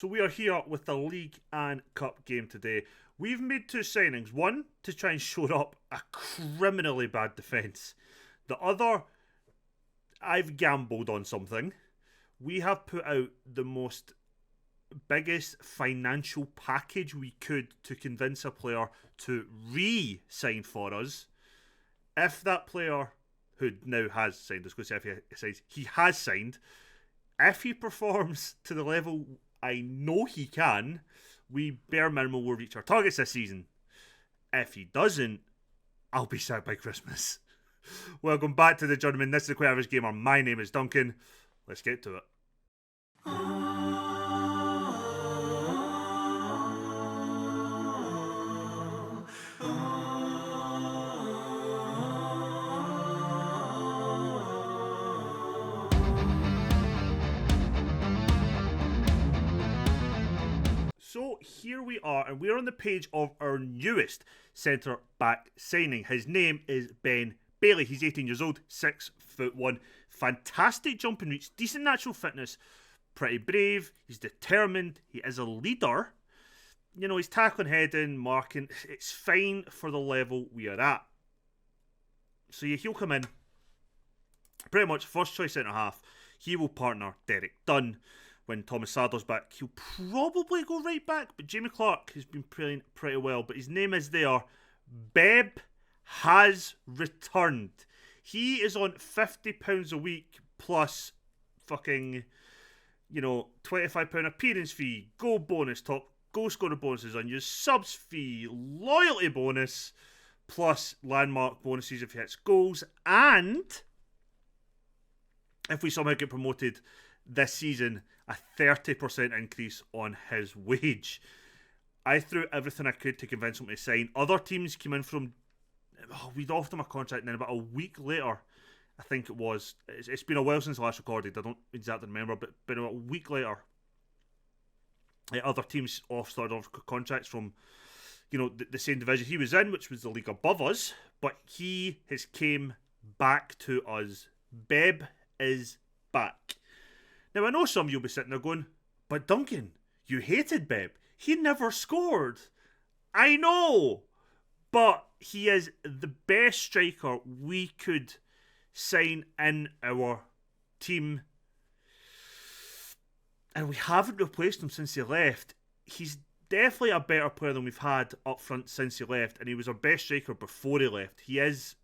So we are here with the League and Cup game today. We've made two signings. One, to try and shore up a criminally bad defence. The other, I've gambled on something. We have put out the most biggest financial package we could to convince a player to re-sign for us. If that player, who now has signed, I was going to say if he signs, he has signed. If he performs to the level I know he can, we bare minimum will reach our targets this season. If he doesn't, I'll be sad by Christmas. Welcome back to the Journeyman. This is the Quite Average Gamer. My name is Duncan. Let's get to it. So here we are, and we're on the page of our newest centre back signing. His name is Ben Bailey. He's 18 years old, 6'1", fantastic jumping reach, decent natural fitness, pretty brave. He's determined. He is a leader. You know, he's tackling, heading, marking. It's fine for the level we are at. So yeah, he'll come in. Pretty much first choice centre half. He will partner Derek Dunn. When Thomas Sadler's back, he'll probably go right back, but Jamie Clark has been playing pretty well. But his name is there. Beb has returned. He is on £50 a week plus fucking, £25 appearance fee, goal bonus, top goal scorer bonuses, unused subs fee, loyalty bonus, plus landmark bonuses if he hits goals, and if we somehow get promoted this season, a 30% increase on his wage. I threw everything I could to convince him to sign. Other teams came in from... we'd offered him a contract, and then about a week later, I think it was... It's been a while since I last recorded. I don't exactly remember, but about a week later, other teams started off contracts from, the same division he was in, which was the league above us, but he has came back to us. Beb is back. Now, I know some of you'll be sitting there going, but Duncan, you hated Beb. He never scored. I know. But he is the best striker we could sign in our team. And we haven't replaced him since he left. He's definitely a better player than we've had up front since he left. And he was our best striker before he left. He is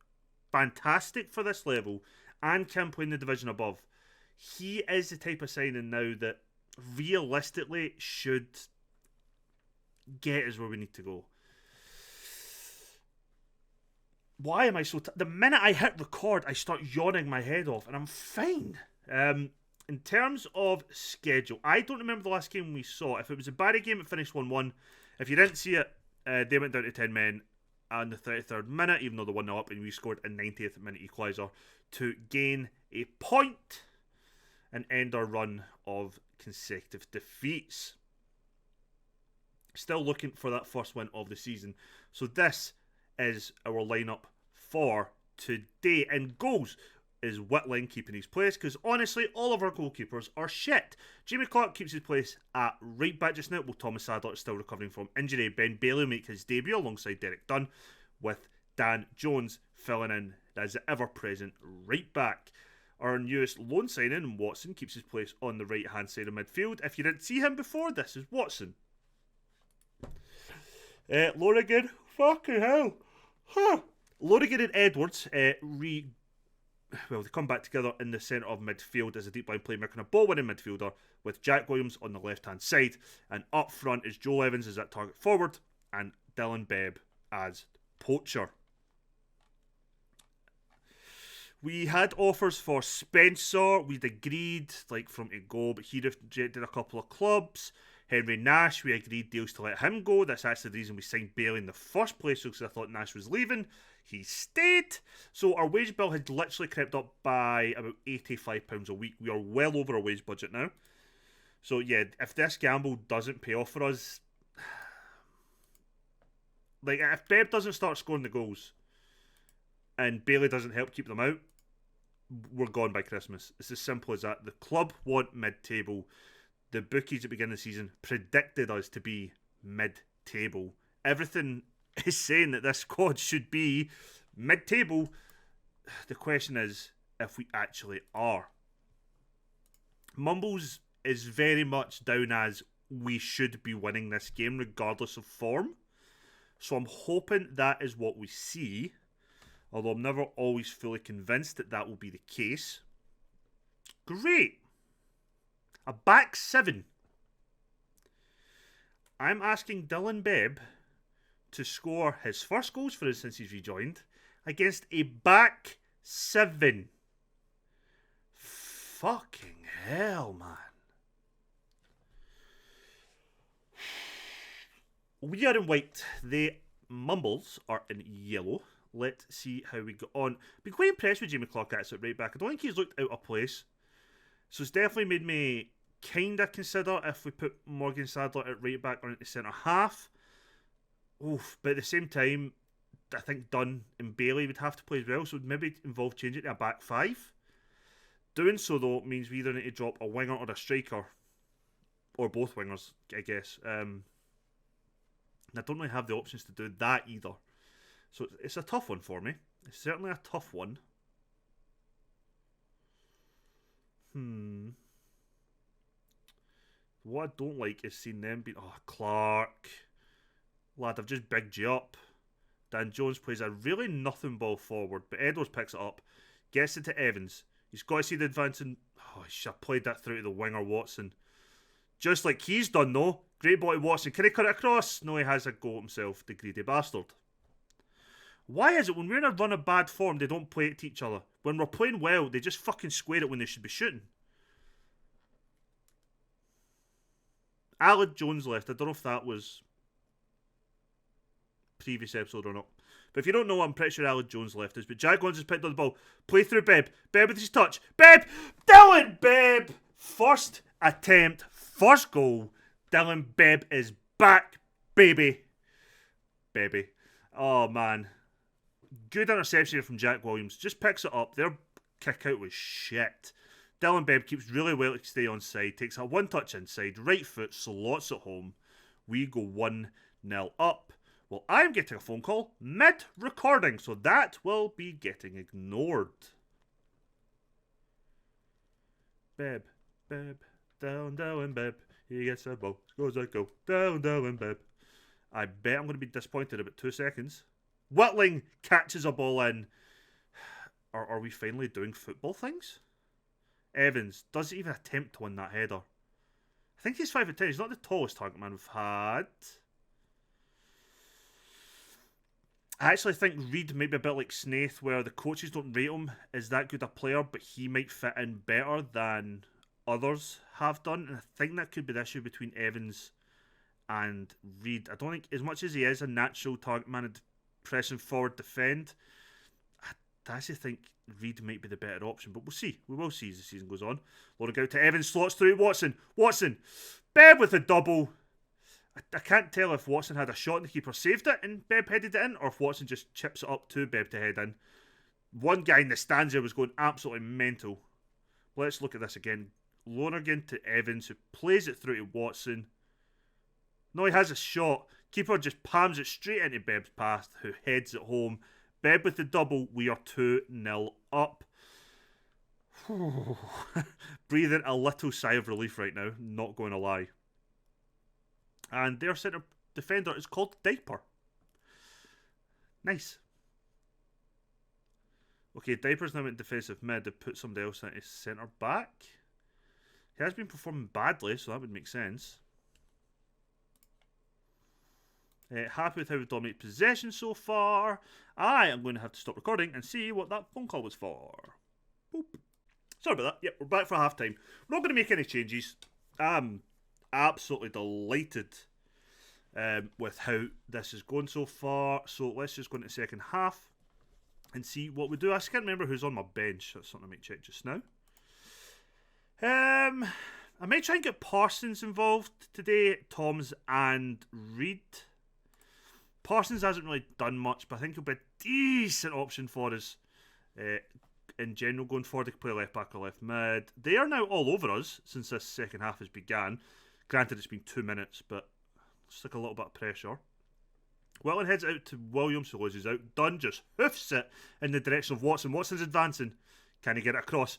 fantastic for this level and can play in the division above. He is the type of signing now that realistically should get us where we need to go. Why am I so... the minute I hit record, I start yawning my head off, and I'm fine. In terms of schedule, I don't remember the last game we saw. If it was a Barry game, it finished 1-1. If you didn't see it, they went down to 10 men on the 33rd minute, even though they won up, and we scored a 90th minute equaliser to gain a point and end our run of consecutive defeats. Still looking for that first win of the season. So this is our lineup for today. And goals is Whitling keeping his place, because honestly, all of our goalkeepers are shit. Jamie Clark keeps his place at right back just now, while Thomas Sadler is still recovering from injury. Ben Bailey will make his debut alongside Derek Dunn, with Dan Jones filling in as the ever-present right back. Our newest loan signing, Watson, keeps his place on the right-hand side of midfield. If you didn't see him before, this is Watson. Lorigan, fucking hell. Huh. Lorigan and Edwards they come back together in the centre of midfield as a deep line playmaker and a ball-winning midfielder, with Jack Williams on the left-hand side. And up front is Joel Evans as that target forward, and Dylan Bebb as poacher. We had offers for Spencer. We'd agreed, from to go, but he rejected a couple of clubs. Henry Nash, we agreed deals to let him go. That's actually the reason we signed Bailey in the first place, because I thought Nash was leaving. He stayed. So our wage bill had literally crept up by about £85 a week. We are well over our wage budget now. So yeah, if this gamble doesn't pay off for us, if Beb doesn't start scoring the goals and Bailey doesn't help keep them out, we're gone by Christmas. It's as simple as that. The club want mid-table. the bookies at the beginning of the season predicted us to be mid-table. Everything is saying that this squad should be mid-table. The question is if we actually are. Mumbles is very much down as we should be winning this game regardless of form. So I'm hoping that is what we see. Although I'm never always fully convinced that that will be the case. Great. A back 7. I'm asking Dylan Bebb to score his first goals for us since he's rejoined against a back 7. Fucking hell, man. We are in white. The Mumbles are in yellow. Let's see how we go on. Been quite impressed with Jamie Clark at right back. I don't think he's looked out of place. So it's definitely made me kind of consider if we put Morgan Sadler at right back or into centre half. Oof, but at the same time, I think Dunn and Bailey would have to play as well, so maybe involve changing it to a back 5. Doing so, though, means we either need to drop a winger or a striker. Or both wingers, I guess. And I don't really have the options to do that either. So it's a tough one for me. It's certainly a tough one. What I don't like is seeing them be... Oh, Clark. Lad, I've just bigged you up. Dan Jones plays a really nothing ball forward, but Edwards picks it up, gets it to Evans. He's got to see the advancing... Oh, he should have played that through to the winger, Watson. Just like he's done, though. Great ball to Watson. Can he cut it across? No, he has a go himself, the greedy bastard. Why is it when we're in a run of bad form, they don't play it to each other? When we're playing well, they just fucking square it when they should be shooting. Aled Jones left. I don't know if that was previous episode or not. But if you don't know, I'm pretty sure Aled Jones left us. But Jack Gons has picked up the ball. Play through Bebb. Bebb with his touch. Bebb! Dylan Bebb! First attempt. First goal. Dylan Bebb is back, baby. Baby. Oh, man. Good interception from Jack Williams. Just picks it up. Their kick out was shit. Dylan Bebb keeps really well to stay on side. Takes a one touch inside. Right foot slots it home. We go 1-0 up. Well, I'm getting a phone call mid-recording, so that will be getting ignored. Bebb. Down, Bebb. He gets a ball. Scores a goal. Down, Bebb. I bet I'm going to be disappointed in about 2 seconds. Whitling catches a ball in. Are we finally doing football things? Evans doesn't even attempt to win that header. I think he's 5'10". He's not the tallest target man we've had. I actually think Reid might be a bit like Snaith, where the coaches don't rate him as that good a player, but he might fit in better than others have done. And I think that could be the issue between Evans and Reid. I don't think, as much as he is a natural target man and pressing forward defend, I actually think Reid might be the better option, but we'll see. We will see as the season goes on. Loading out to Evans, slots through Watson. Bebb with a double. I can't tell if Watson had a shot and the keeper saved it and Bebb headed it in, or if Watson just chips it up to Bebb to head in. One guy in the stands there was going absolutely mental. Let's look at this again. Lonergan to Evans, who plays it through to Watson. No, he has a shot. Keeper just palms it straight into Bebb's path, who heads it home. Bebb with the double. We are 2-0 up. Breathing a little sigh of relief right now, not going to lie. And their centre defender is called Diaper. Nice. Okay, Diaper's now in defensive mid to put somebody else into centre back. He has been performing badly, so that would make sense. Happy with how we've dominated possession so far. I am going to have to stop recording and see what that phone call was for. Boop. Sorry about that. Yep, we're back for half time. We're not going to make any changes. I'm absolutely delighted with how this is going so far. So let's just go into the second half and see what we do. I can't remember who's on my bench. That's something I might check just now. I might try and get Parsons involved today. Toms and Reid. Parsons hasn't really done much, but I think he'll be a decent option for us. in general going forward. They can play left back or left mid. They are now all over us since this second half has begun. Granted, it's been 2 minutes, but it's like a little bit of pressure. Wetland heads out to Williams, who loses out. Dunn just hoofs it in the direction of Watson. Watson's advancing. Can he get it across?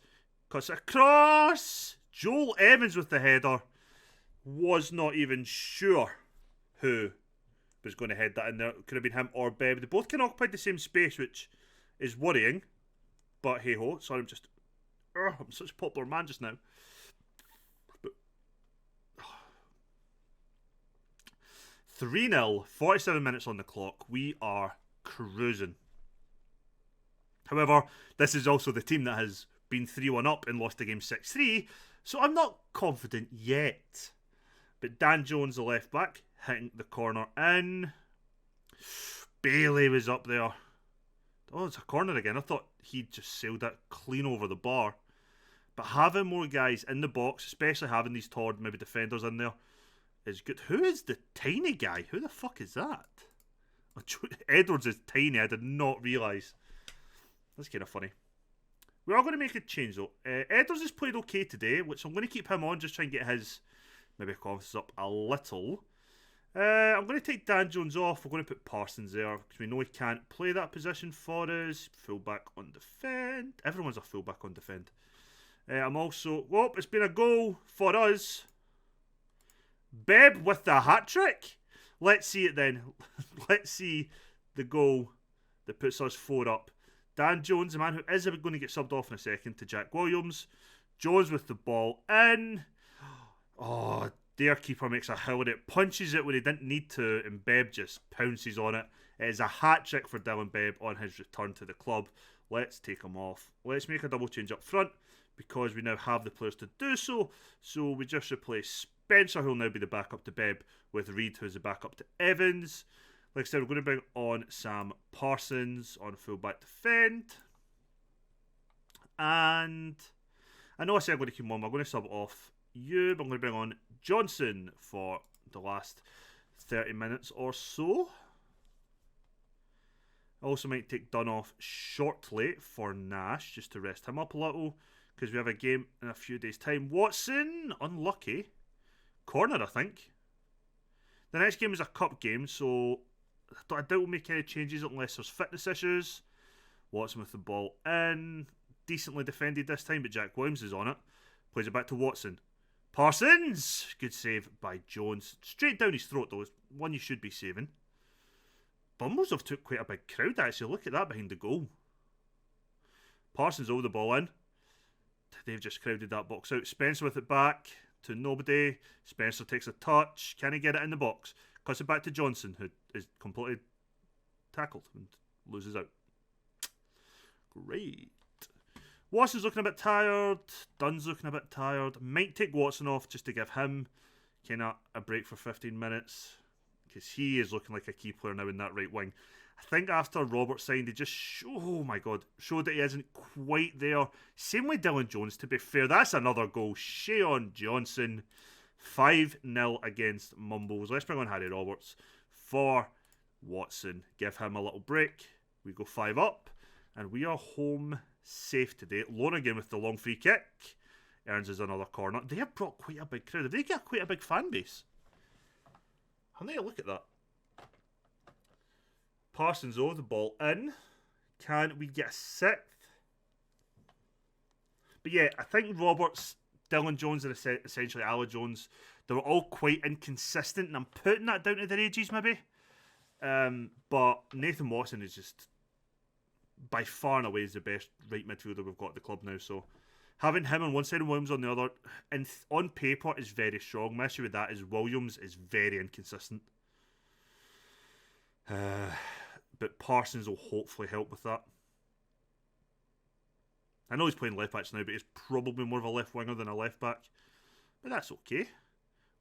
Cuts it across! Joel Evans with the header. Was not even sure who was going to head that in there. It could have been him or Beb. They both can occupy the same space, which is worrying. But hey ho. Sorry, I'm such a popular man just now. But 3-0, 47 minutes on the clock. We are cruising. However, this is also the team that has been 3-1 up and lost the game 6-3, so I'm not confident yet. But Dan Jones, the left back, hitting the corner in. Bailey was up there. Oh, it's a corner again. I thought he'd just sailed that clean over the bar. But having more guys in the box, especially having these tall maybe defenders in there, is good. Who is the tiny guy? Who the fuck is that? Edwards is tiny. I did not realise. That's kind of funny. We are going to make a change though. Edwards has played okay today, which I'm going to keep him on, just try and get his maybe confidence up a little. I'm going to take Dan Jones off. We're going to put Parsons there because we know he can't play that position for us. Fullback on defend. Everyone's a fullback on defend. I'm also... Oh, it's been a goal for us. Beb with the hat-trick. Let's see it then. Let's see the goal that puts us 4 up. Dan Jones, the man who is going to get subbed off in a second, to Jack Williams. Jones with the ball in. Oh, their keeper makes a hell of it. Punches it when he didn't need to, and Beb just pounces on it. It is a hat-trick for Dylan Beb on his return to the club. Let's take him off. Let's make a double change up front, because we now have the players to do so. So we just replace Spencer, who will now be the backup to Beb, with Reid, who's the backup to Evans. Like I said, we're going to bring on Sam Parsons on full-back defend. And I know I said I'm going to keep him on, but I'm going to sub off you. But I'm going to bring on Johnson for the last 30 minutes or so. I also might take Dunn off shortly for Nash, just to rest him up a little, because we have a game in a few days' time. Watson, unlucky. Corner, I think. The next game is a cup game, so I doubt we'll make any changes unless there's fitness issues. Watson with the ball in. Decently defended this time, but Jack Williams is on it. Plays it back to Watson. Parsons! Good save by Jones. Straight down his throat, though. It's one you should be saving. Bumbles have took quite a big crowd, actually. Look at that behind the goal. Parsons over the ball in. They've just crowded that box out. Spencer with it back to nobody. Spencer takes a touch. Can he get it in the box? Cuts it back to Johnson, who is completely tackled and loses out. Great. Watson's looking a bit tired. Dunn's looking a bit tired. Might take Watson off just to give him kind of a break for 15 minutes, because he is looking like a key player now in that right wing. I think after Robert signed, he just showed that he isn't quite there. Same with Dylan Jones, to be fair. That's another goal. Shayon Johnson, 5-0 against Mumbles. Let's bring on Harry Roberts for Watson. Give him a little break. We go 5 up, and we are home safe today. Lonergan with the long free kick. Earns us another corner. They have brought quite a big crowd. Have they got quite a big fan base? I'll need a look at that. Parsons over the ball in. Can we get a 6th? But yeah, I think Roberts, Dylan Jones, and essentially Ala Jones, they were all quite inconsistent, and I'm putting that down to their ages maybe. But Nathan Watson is just by far and away is the best right midfielder we've got at the club now. So having him on one side and Williams on the other, and on paper, is very strong. My issue with that is Williams is very inconsistent. But Parsons will hopefully help with that. I know he's playing left back now, but he's probably more of a left winger than a left back. But that's okay.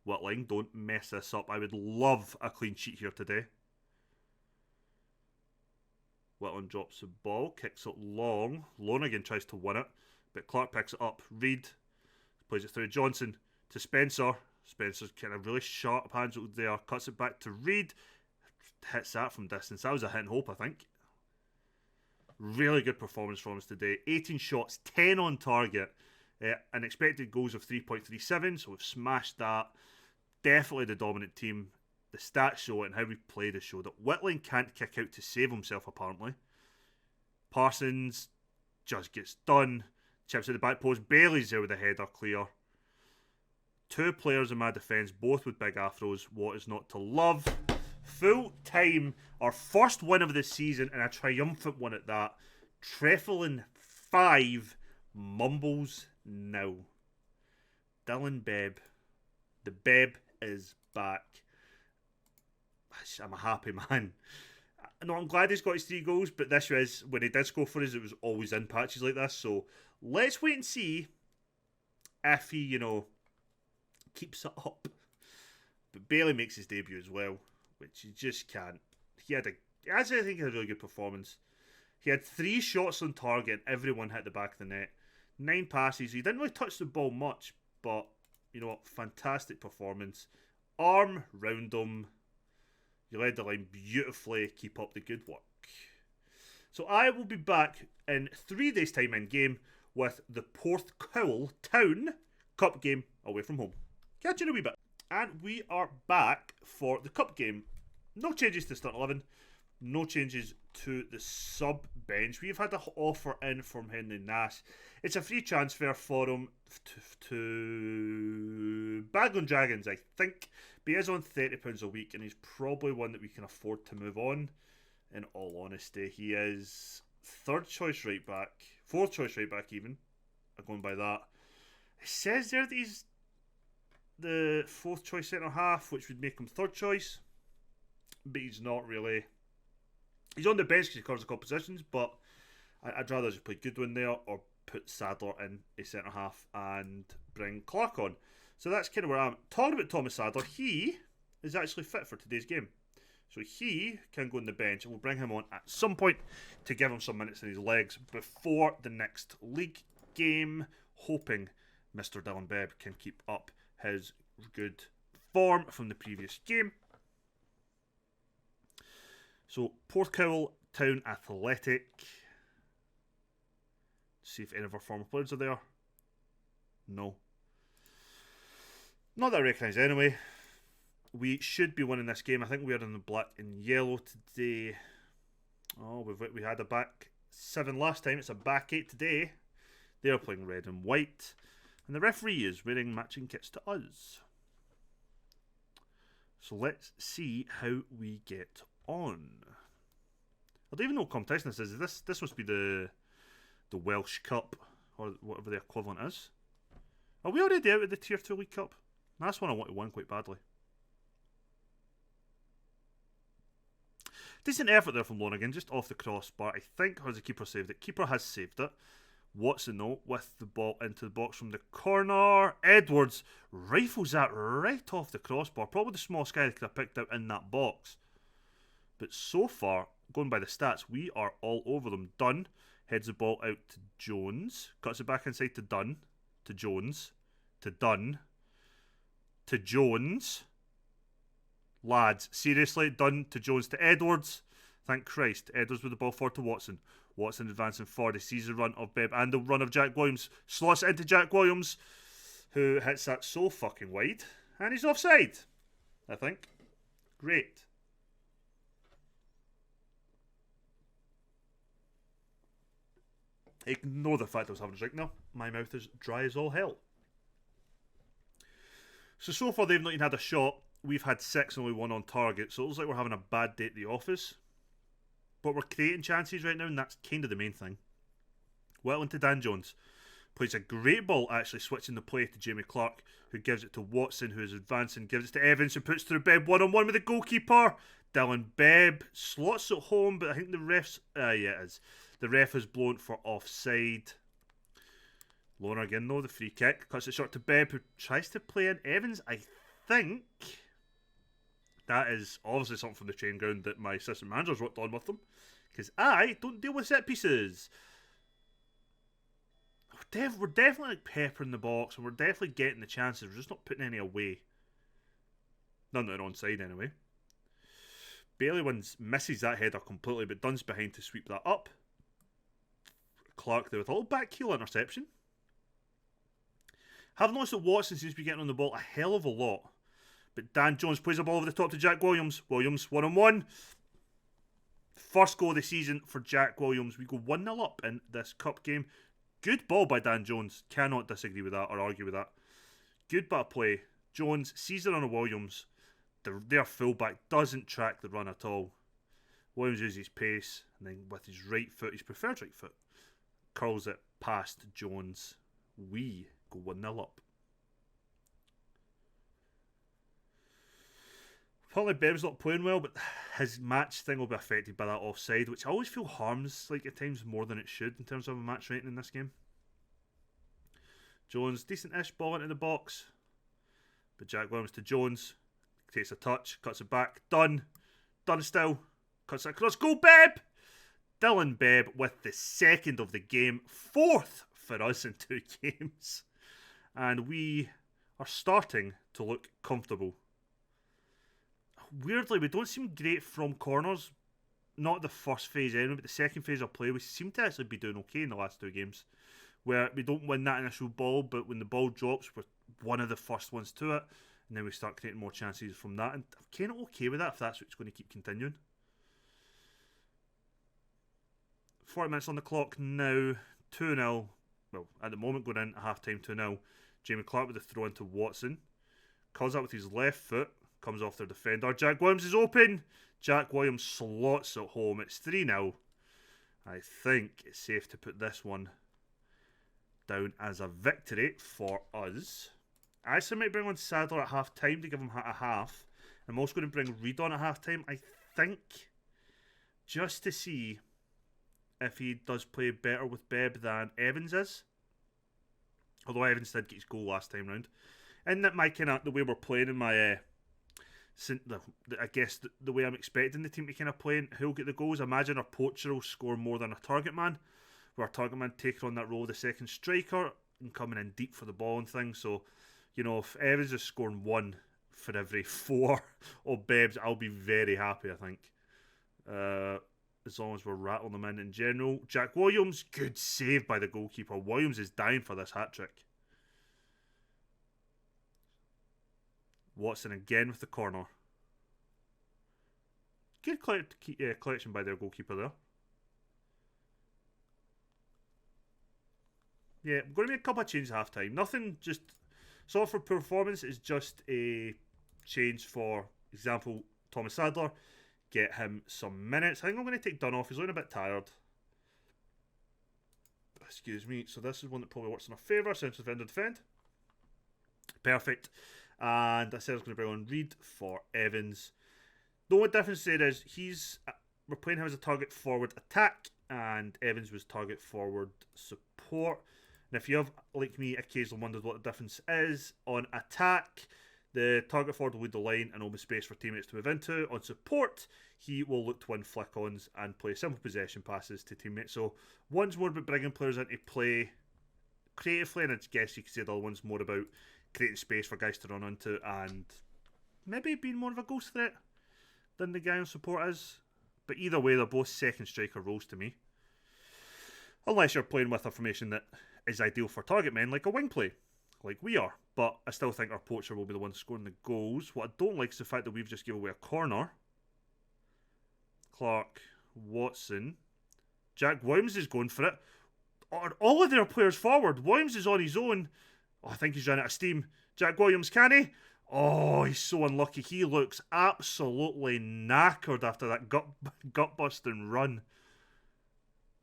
Whitling, don't mess this up. I would love a clean sheet here today. Whitling drops the ball, kicks it long. Lonergan tries to win it, but Clark picks it up. Reid plays it through Johnson to Spencer. Spencer's kind of really sharp hands there. Cuts it back to Reid. Hits that from distance. That was a hit and hope, I think. Really good performance from us today. 18 shots, 10 on target, and expected goals of 3.37, so we've smashed that. Definitely the dominant team. The stats show it and how we played it show that Whitling can't kick out to save himself, apparently. Parsons just gets done. Chips at the back post. Bailey's there with a header clear. Two players in my defence, both with big afros. What is not to love? Full time, our first win of the season, and a triumphant one at that. Treflin 5, Mumbles now. Dylan Bebb. The Bebb is back. I'm a happy man. No, I'm glad he's got his 3 goals, but this was, when he did score for us, it was always in patches like this. So let's wait and see if he, keeps it up. But Bailey makes his debut as well, which you just can't. I think he had a really good performance. He had 3 shots on target, and everyone hit the back of the net. 9 passes. He didn't really touch the ball much, but you know what? Fantastic performance. Arm round him. You led the line beautifully. Keep up the good work. So I will be back in 3 days' time in game with the Porthcawl Town Cup game away from home. Catch you in a wee bit. And we are back for the Cup game. No changes to start 11. No changes to the sub bench. We've had an offer in from Henry Nash. It's a free transfer for him to Bagon Dragons, I think. But he is on £30 a week, and he's probably one that we can afford to move on. In all honesty, he is 3rd choice right back, 4th choice right back even. I'm going by that. It says there that he's the 4th choice centre half, which would make him 3rd choice, but he's not really. He's on the bench because he covers a couple positions, but I'd rather just play Goodwin there or put Sadler in a centre half and bring Clark on. So that's kind of where I'm. Talking about Thomas Sadler, he is actually fit for today's game. So he can go on the bench, and we'll bring him on at some point to give him some minutes in his legs before the next league game, hoping Mr. Dylan Bebb can keep up his good form from the previous game. So, Porthcawl Town Athletic. See if any of our former players are there. No. Not that I recognise anyway. We should be winning this game. I think we are in the black and yellow today. Oh, we had a back 7 last time. It's a back 8 today. They are playing red and white. And the referee is wearing matching kits to us. So let's see how we get on. I don't even know what competition this is. This must be the Welsh Cup, or whatever the equivalent is. Are we already out of the Tier 2 League Cup? That's one I want to win quite badly. Decent effort there from Lonergan, just off the crossbar. I think has the keeper saved it. Keeper has saved it. Watson though, with the ball into the box from the corner. Edwards rifles that right off the crossbar. Probably the smallest guy that could have picked out in that box. But so far, going by the stats, we are all over them. Dunn heads the ball out to Jones. Cuts it back inside to Dunn. To Jones. To Dunn. To Jones. Lads, seriously, Dunn to Jones to Edwards. Thank Christ. Edwards with the ball forward to Watson. Watson advancing forward. He sees the run of Bebb and the run of Jack Williams. Slots into Jack Williams, who hits that so fucking wide. And he's offside, I think. Great. Ignore the fact I was having a drink now. My mouth is dry as all hell. So far they've not even had a shot. We've had 6 and only 1 on target. So it looks like we're having a bad day at the office. But we're creating chances right now, and that's kind of the main thing. Well into Dan Jones. Plays a great ball, actually, switching the play to Jamie Clark, who gives it to Watson, who is advancing. Gives it to Evans, who puts through Bebb 1-on-1 with the goalkeeper. Dylan Bebb slots it home, but I think the ref's... yeah, it is. The ref has blown for offside. Lonergan, though, the free kick. Cuts it short to Bebb, who tries to play in. Evans, I think... That is obviously something from the training ground that my assistant manager's worked on with them. Because I don't deal with set pieces. We're definitely like peppering the box, and we're definitely getting the chances. We're just not putting any away. None that are onside anyway. Bailey misses that header completely, but Dunn's behind to sweep that up. Clark there with a little back heel interception. Have noticed that Watson seems to be getting on the ball a hell of a lot. But Dan Jones plays the ball over the top to Jack Williams. Williams, 1-on-1. First goal of the season for Jack Williams. We go 1-0 up in this cup game. Good ball by Dan Jones. Cannot disagree with that or argue with that. Good bit of play. Jones sees it on a Williams. Their fullback doesn't track the run at all. Williams uses his pace, and then with his right foot, his preferred right foot, curls it past Jones. We go 1-0 up. Probably Beb's not playing well, but his match thing will be affected by that offside, which I always feel harms, like, at times more than it should in terms of a match rating in this game. Jones, decent-ish ball into the box. But Jack Williams to Jones. Takes a touch, cuts it back. Done. Done still. Cuts it across. Go, Beb! Dylan Bebb with the second of the game. Fourth for us in 2 games. And we are starting to look comfortable. Weirdly, we don't seem great from corners. Not the first phase anyway, but the second phase of play, we seem to actually be doing okay in the last 2 games. Where we don't win that initial ball, but when the ball drops, we're one of the first ones to it. And then we start creating more chances from that. And I'm kind of okay with that if that's what's going to keep continuing. 40 minutes on the clock now. 2-0. Well, at the moment going in at half-time 2-0. Jamie Clark with the throw into Watson. Calls out with his left foot. Comes off their defender. Jack Williams is open. Jack Williams slots it home. It's 3-0. I think it's safe to put this one down as a victory for us. I actually might bring on Sadler at half time to give him a half. I'm also going to bring Reed on at half time, I think, just to see if he does play better with Bebb than Evans is. Although Evans did get his goal last time round. And that my kind of the way we're playing in my I guess the way I'm expecting the team to kind of play and who'll get the goals. I imagine our poacher will score more than a target man, where our target man taking on that role of the second striker and coming in deep for the ball and things. So, you know, if Evans is scoring 1 for every 4 of Bebbs, I'll be very happy, I think. As long as we're rattling them in general. Jack Williams, good save by the goalkeeper. Williams is dying for this hat-trick. Watson again with the corner. Good collection by their goalkeeper there. Yeah, I'm going to make a couple of changes at half-time. Nothing just... So for performance, it's just a change for example, Thomas Sadler. Get him some minutes. I think I'm going to take Dunn off. He's looking a bit tired. Excuse me. So this is one that probably works in our favour. Central defender defend. Perfect. And I said I was going to bring on Reed for Evans. The only difference there is we're playing him as a target forward attack, and Evans was target forward support. And if you have, like me, occasionally wondered what the difference is, on attack, the target forward will lead the line and open space for teammates to move into. On support, he will look to win flick-ons and play simple possession passes to teammates. So one's more about bringing players into play creatively, and I guess you could say the other one's more about creating space for guys to run onto and maybe being more of a ghost threat than the guy on support is. But either way, they're both second striker roles to me. Unless you're playing with a formation that is ideal for target men, like a wing play, like we are. But I still think our poacher will be the one scoring the goals. What I don't like is the fact that we've just given away a corner. Clark, Watson. Jack Williams is going for it. All of their players forward. Williams is on his own. Oh, I think he's run out of steam. Jack Williams, can he? Oh, he's so unlucky. He looks absolutely knackered after that gut-busting run.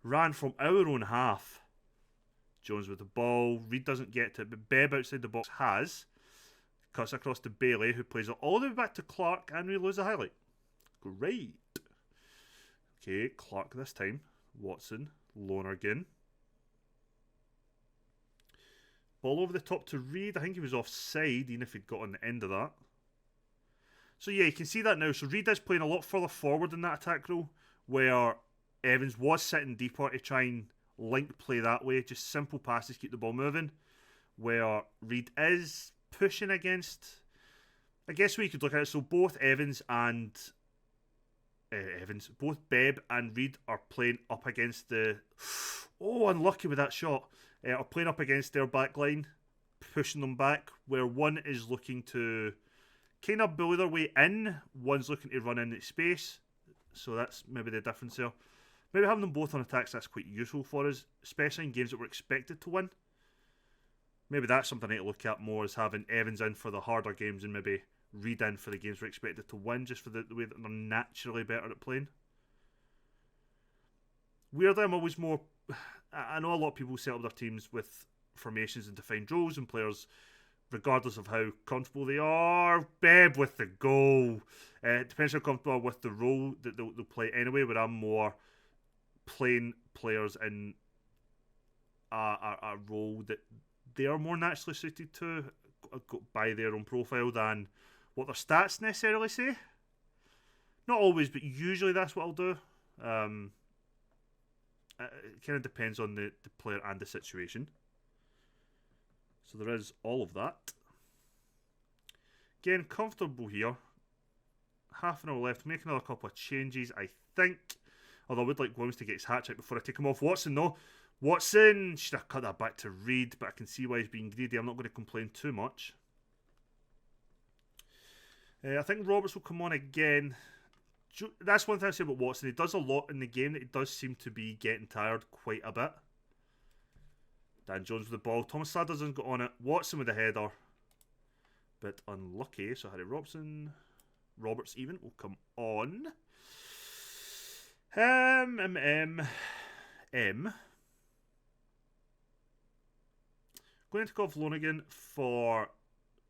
Ran from our own half. Jones with the ball. Reed doesn't get to it, but Bebb outside the box has. Cuts across to Bailey, who plays it all the way back to Clark, and we lose the highlight. Great. Okay, Clark this time. Watson. Lonergan. Ball over the top to Reed. I think he was offside, even if he'd got on the end of that. So yeah, you can see that now. So Reed is playing a lot further forward in that attack role, where Evans was sitting deeper to try and link play that way. Just simple passes, keep the ball moving. Where Reed is pushing against... I guess we could look at it. So both Evans and Evans. Both Bebb and Reed are playing up against the... Oh, unlucky with that shot. Are playing up against their back line, pushing them back, where one is looking to kind of bully their way in, one's looking to run into space. So that's maybe the difference there. Maybe having them both on attacks, that's quite useful for us, especially in games that we're expected to win. Maybe that's something I need to look at more, is having Evans in for the harder games and maybe Reed in for the games we're expected to win, just for the way that they're naturally better at playing. Weirdly, I'm always more... I know a lot of people set up their teams with formations and defined roles, and players, regardless of how comfortable they are, Bebb with the goal. It depends how comfortable with the role that they'll play anyway, but I'm more playing players in a role that they are more naturally suited to by their own profile than what their stats necessarily say. Not always, but usually that's what I'll do. It kind of depends on the player and the situation. So there is all of that. Again, comfortable here. Half an hour left. Make another couple of changes, I think. Although I would like Williams to get his hat trick before I take him off. Watson, though. Watson! Should have cut that back to Reed, but I can see why he's being greedy. I'm not going to complain too much. I think Roberts will come on again. That's one thing I say about Watson. He does a lot in the game that he does seem to be getting tired quite a bit. Dan Jones with the ball. Thomas Sadler doesn't got on it. Watson with the header. Bit unlucky. So Harry Roberts even will come on. Going to call Flanagan for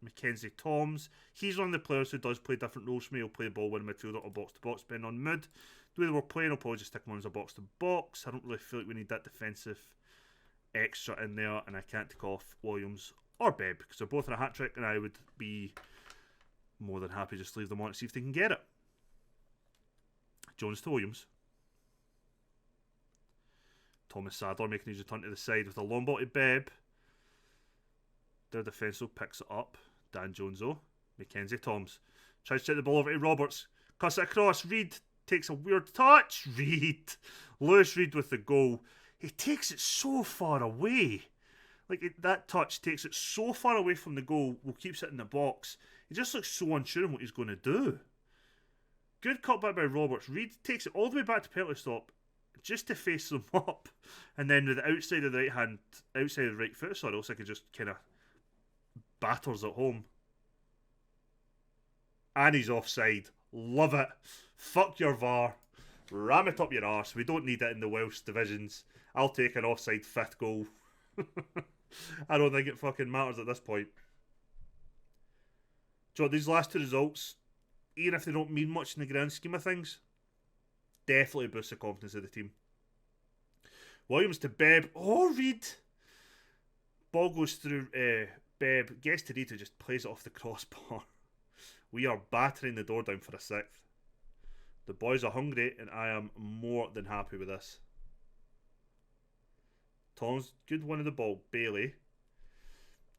Mackenzie Toms. He's one of the players who does play different roles for me. He'll play the ball when midfielder or box to box, depending on mood. The way they were playing, I'll probably just stick him on as a box to box. I don't really feel like we need that defensive extra in there, and I can't take off Williams or Bebb because they're both in a hat trick, and I would be more than happy just to leave them on to see if they can get it. Jones to Williams. Thomas Sadler making his return to the side with a long ball to Bebb. Their defence picks it up. Dan Jones though. Mackenzie Toms. Tries to check the ball over to Roberts. Cuts it across. Reed takes a weird touch. Reed. Lewis Reed with the goal. He takes it so far away. That touch takes it so far away from the goal. Will keeps it in the box. He just looks so unsure on what he's going to do. Good cutback by Roberts. Reed takes it all the way back to penalty stop just to face them up. And then with the outside of the right foot, sorry, looks like he just kind of batters at home. And he's offside. Love it. Fuck your VAR. Ram it up your arse. We don't need it in the Welsh divisions. I'll take an offside fifth goal. I don't think it fucking matters at this point. So these last two results, even if they don't mean much in the grand scheme of things, definitely boost the confidence of the team. Williams to Bebb. Oh, Reed. Ball goes through Bebb. Gets to Reed, who just plays it off the crossbar. We are battering the door down for a sixth. The boys are hungry, and I am more than happy with this. Tom's good one of the ball. Bailey.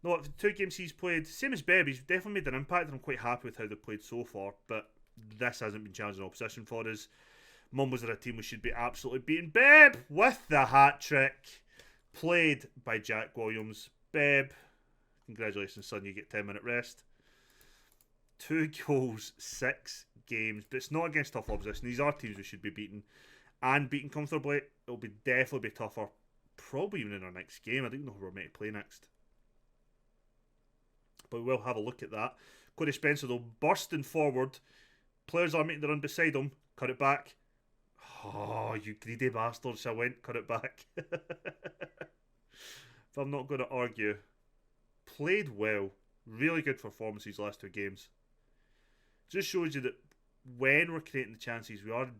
No, the 2 games he's played, same as Bebb, he's definitely made an impact, and I'm quite happy with how they've played so far, but this hasn't been challenging opposition for us. Mumbles are a team we should be absolutely beating. Bebb with the hat trick. Played by Jack Williams. Bebb, congratulations, son, you get 10-minute rest. 2 goals, 6 games, but it's not against tough opposition. These are teams we should be beating, and beating comfortably. It'll be definitely be tougher, probably even in our next game. I don't know who we're meant to play next, but we'll have a look at that. Cody Spencer though, bursting forward. Players are making their run beside him. Cut it back. Oh, you greedy bastards. I went, cut it back. If I'm not going to argue. Played well. Really good performance these last 2 games. Just shows you that when we're creating the chances, we are a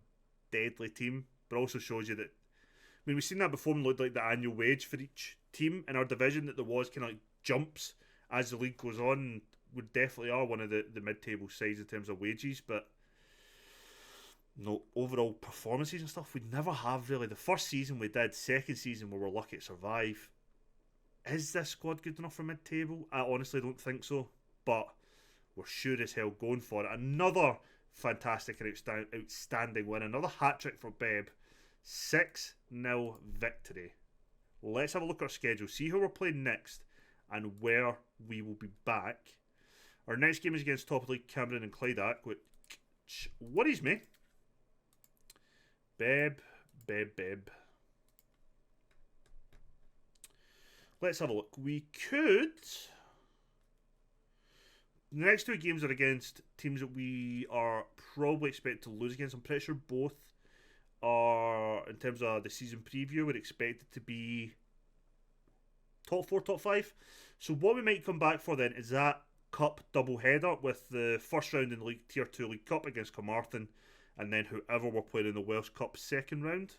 deadly team, but also shows you that, I mean, we've seen that before when it looked like the annual wage for each team in our division, that there was kind of like jumps as the league goes on. We definitely are one of the mid-table sides in terms of wages, but no, overall performances and stuff, we never have really. The first season we did, second season we were lucky to survive. Is this squad good enough for mid-table? I honestly don't think so, but we're sure as hell going for it. Another fantastic and outstanding win. Another hat-trick for Beb. 6-0 victory. Let's have a look at our schedule, see who we're playing next, and where we will be back. Our next game is against top league Cameron and Clydac, which worries me. Beb. Let's have a look. We could... The next two games are against teams that we are probably expected to lose against. I'm pretty sure both are, in terms of the season preview, we're expected to be top 4, top 5. So what we might come back for then is that Cup double header with the first round in the League Tier 2 League Cup against Carmarthen, and then whoever we're playing in the Welsh Cup second round.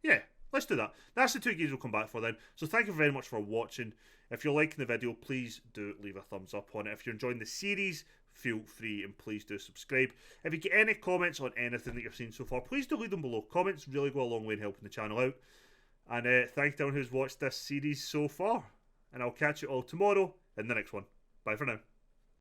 Yeah, let's do that. That's the two games we'll come back for then. So thank you very much for watching. If you're liking the video, please do leave a thumbs up on it. If you're enjoying the series, feel free and please do subscribe. If you get any comments on anything that you've seen so far, please do leave them below. Comments really go a long way in helping the channel out. And thank you to everyone who's watched this series so far. And I'll catch you all tomorrow in the next one. Bye for now.